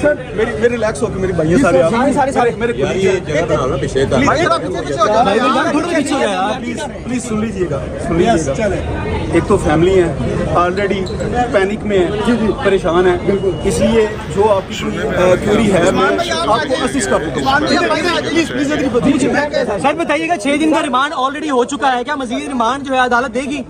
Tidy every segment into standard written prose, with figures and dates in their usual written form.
سر میری ریلیکس ہو کے میری بھائی سارے میرے پلیز سن لیجیے گا ایک تو فیملی ہے آلریڈی پینک میں ہے پریشان ہے اس لیے جو آپ کی کیوری ہے میں آپ کو اسسٹ کر دوں سر بتائیے گا 6 دن کا ریمانڈ آلریڈی ہو چکا ہے، کیا مزید ریمانڈ جو ہے عدالت دے گی؟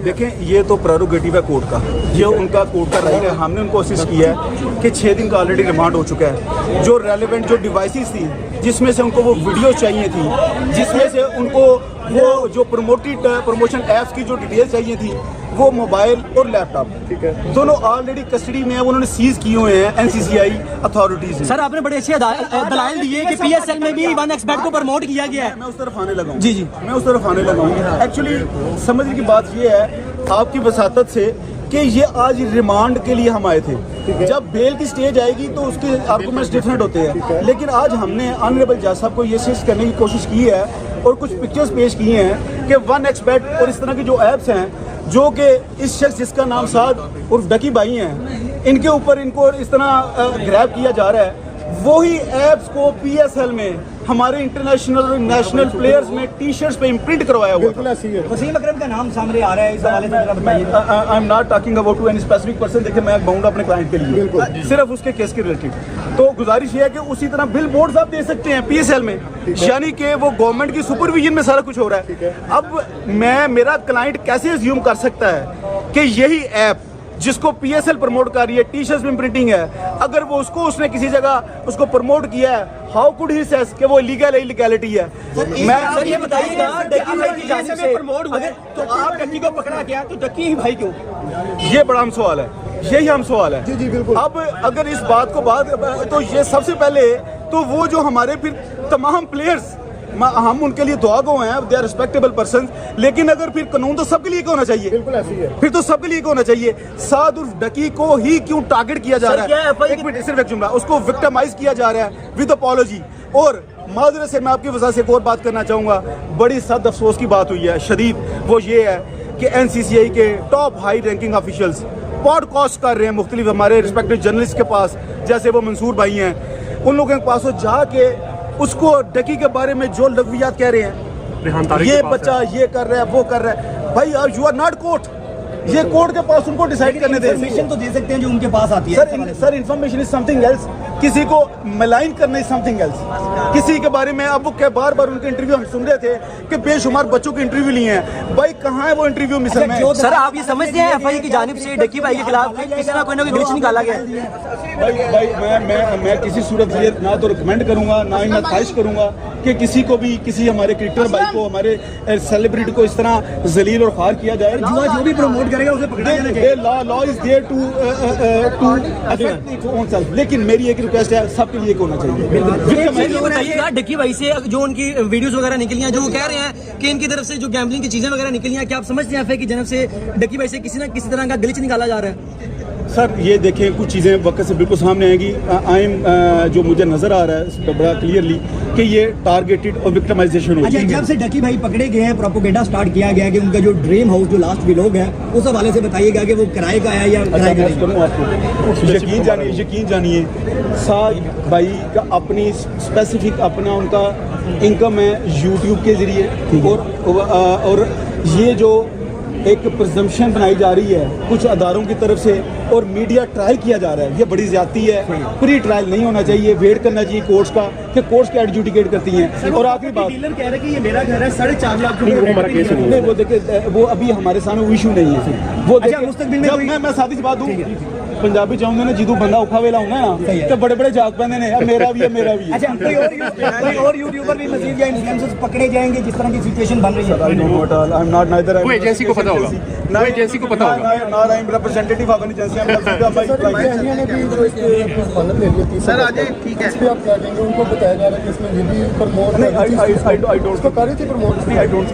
دیکھیں یہ تو پریروگیٹو ہے کورٹ کا، یہ ان کا کورٹ کا رائٹ ہے. ہم نے ان کو اسسٹ کیا ہے کہ 6 دن کا آلریڈی ریمانڈ ہو چکا ہے. جو ریلیونٹ جو ڈیوائسز تھی جس میں سے ان کو وہ ویڈیو چاہیے تھی، جس میں سے ان کو وہ جو پروموشن ایپس کی جو ڈیٹیل چاہیے تھی، وہ موبائل اور لیپ ٹاپ ٹھیک ہے دونوں آلریڈی کسٹڈی میں انہوں نے سیز کیے ہوئے ہیں NCCI اتھارٹیز نے. سر آپ نے بڑے اچھے دلائل دیے کہ PSL میں بھی 1xBet کو پروموٹ کیا گیا ہے. میں اس طرف آنے لگا ہوں جی میں اس طرف آنے لگا ہوں. ایکچولی سمجھنے کی بات یہ ہے آپ کی وساطت سے کہ یہ آج ریمانڈ کے لیے ہم آئے تھے. جب بیل کی سٹیج آئے گی تو اس کے آرگومنٹس ڈیفرنٹ ہوتے ہیں، لیکن آج ہم نے آنریبل جج صاحب کو یہ سیز کرنے کی کوشش کی ہے اور کچھ پکچرز پیش کیے ہیں کہ 1xBet اور اس طرح کی جو ایپس ہیں جو کہ اس شخص جس کا نام سعد اور ڈکی بھائی ہیں ان کے اوپر ان کو اس طرح گریب کیا جا رہا ہے، وہی ایپس کو PSL میں ہمارے انٹرنیشنل اور نیشنل پلیئرز میں ٹی شرٹس پہ امپرنٹ کروایا ہوا تھا. وسیم اکرم کا نام سامنے آ رہا ہے اس حوالے سے بتائیے. I am not talking about to any specific person. دیکھیں میں بہوں گا اپنے کلائنٹ کے لیے صرف اس کے کیس کے ریلیٹڈ. تو گزارش یہ ہے کہ اسی طرح بل بورڈز آپ دے سکتے ہیں PSL میں، یعنی کہ وہ گورنمنٹ کی سپرویژن میں سارا کچھ ہو رہا ہے. اب میرا کلائنٹ کیسے ایزیوم کر سکتا ہے کہ یہی ایپ جس کو PSL پروموٹ کر رہی ہے، ٹی شرٹس میں پرنٹنگ ہے، اگر وہ اس نے کسی جگہ اس کو پروموٹ کیا ہے، ہاؤ کوڈ ہی سیز کہ وہ لیگل ہے لیگلٹی ہے. میں سر یہ بتائیے گا ڈکی بھائی کی جانب سے پروموٹ ہوئے تو آپ ڈکی کو پکڑا گیا تو ڈکی بھائی کیوں؟ یہ بڑا اہم سوال ہے، یہی اہم سوال ہے. جی بالکل. اب اگر اس بات کو تو یہ سب سے پہلے تو وہ جو ہمارے پھر تمام پلیئرز ہم ان کے لیے دعا گو ہیں، دے آر ریسپیکٹیبل پرسنز، لیکن اگر پھر قانون تو سب کے لیے ہونا چاہیے. بالکل ایسی ہے، پھر تو سب کے لیے ہونا چاہیے. سعد عرف ڈکی کو ہی کیوں ٹارگٹ کیا جا رہا ہے؟ ایک منٹ صرف ایک جملہ، اس کو وکٹمائز کیا جا رہا ہے ود اپالوجی. اور معذرت سے میں آپ کی وجہ سے ایک اور بات کرنا چاہوں گا، بڑی سخت افسوس کی بات ہوئی ہے شدید، وہ یہ ہے کہ NCCI کے top high ranking officials podcast کر رہے ہیں مختلف ہمارے ریسپیکٹڈ جرنلسٹ کے پاس، جیسے وہ منصور بھائی ہیں، ان لوگوں کے پاس وہ جا کے اس کو ڈکی کے بارے میں جو لغویات کہہ رہے ہیں، یہ بچہ یہ کر رہا ہے وہ کر رہا ہے. بھائی یو آر ناٹ کورٹ، یہ کورٹ کے پاس ان کو ڈیسائیڈ کرنے دیں. انفارمیشن تو دے سکتے ہیں جو ان کے پاس آتی ہے. Sir information is something else, کسی کو ملائن کرنا از سم تھنگ ایلس. کسی کے بارے میں اب وہ بار بار ان کے انٹرویو ہم سن رہے تھے کہ بے شمار بچوں کے انٹرویو لیے ہیں. بھائی کہاں ہے وہ انٹرویو مثل میں؟ سر آپ یہ سمجھتے ہیں FI کی جانب سے ڈکی بھائی کے خلاف کسی نہ کوئی گلچ نکالا گیا؟ بھائی میں کسی صورت یہ نہ تو ریکمینڈ کروں گا نہ ہی میں خواہش کروں گا کہ کسی کو بھی کسی ہمارے کرکٹر بھائی کو ہمارے سیلیبریٹی کو اس طرح ذلیل اور خوار کیا جائے. جو بھی پروموٹ کرے گا اسے پکڑا جانا چاہیے. Law is there to affect its own self, لیکن میری ایک ریکویسٹ ہے سب کے لیے ہونا چاہیے. بتائیے گا ڈکی بھائی سے جو ان کی ویڈیوز وغیرہ نکلی ہیں، جو وہ کہہ رہے ہیں کہ ان کی طرف سے جو گیمبلنگ کی چیزیں وغیرہ نکلی ہیں، کیا آپ سمجھتے ہیں FI کی جانب سے ڈکی بھائی سے کسی نہ کسی طرح کا گلچ نکالا جا رہا ہے؟ سر یہ دیکھیں کچھ چیزیں وقت سے بالکل سامنے آئیں گی. جو مجھے نظر آ رہا ہے اس پہ بڑا کلیئرلی کہ یہ ٹارگیٹڈ اور وکٹمائزیشن ہوئی ہے. جب سے ڈکی بھائی پکڑے گئے ہیں، پروپیگنڈا سٹارٹ کیا گیا کہ ان کا جو ڈریم ہاؤس جو لاسٹ ویلوگ ہے اس حوالے سے بتائیے گا کہ وہ کرائے کا ہے یا کرائے کا نہیں. آپ کو یقین جانیے سعد بھائی کا اپنی اسپیسیفک اپنا ان کا انکم ہے یوٹیوب کے ذریعے، اور یہ جو ایک پرزمپشن بنائی جا رہی ہے کچھ اداروں کی طرف سے اور میڈیا ٹرائل کیا جا رہا ہے، یہ بڑی زیادتی ہے. پری ٹرائل نہیں ہونا چاہیے، ویٹ کرنا چاہیے کورٹس کا کہ کورٹس کے ایڈجوڈیکیٹ کرتی ہیں. اور آخری بات، ڈیلر کہہ رہے کہ یہ میرا گھر ہے، 4.5 لاکھ نہیں وہ دیکھیں وہ ابھی ہمارے سامنے ایشو نہیں ہے. وہ مستقبل میں میں سادی سی بات دوں، پنجابی چاہوں گے نا جدو بندہ اوکھا ویلا ہونا ہے تو بڑے بڑے جاگ پہنے نے میرا بھی ہے میرا بھی ہے. اچھا کوئی اور یوٹیوبر بھی مزید یا انفلوئنسرز پکڑے جائیں گے جس طرح کی سچویشن بن رہی ہے؟ کوئی ایجنسی کو پتہ ہوگا، کوئی ایجنسی کو پتہ ہوگا. ریپرزینٹیٹو آف ایجنسی سر آج ٹھیک ہے آپ کیا کہیں گے؟ ان کو بتایا جا رہا ہے کہ اس میں یہ بھی پروموٹ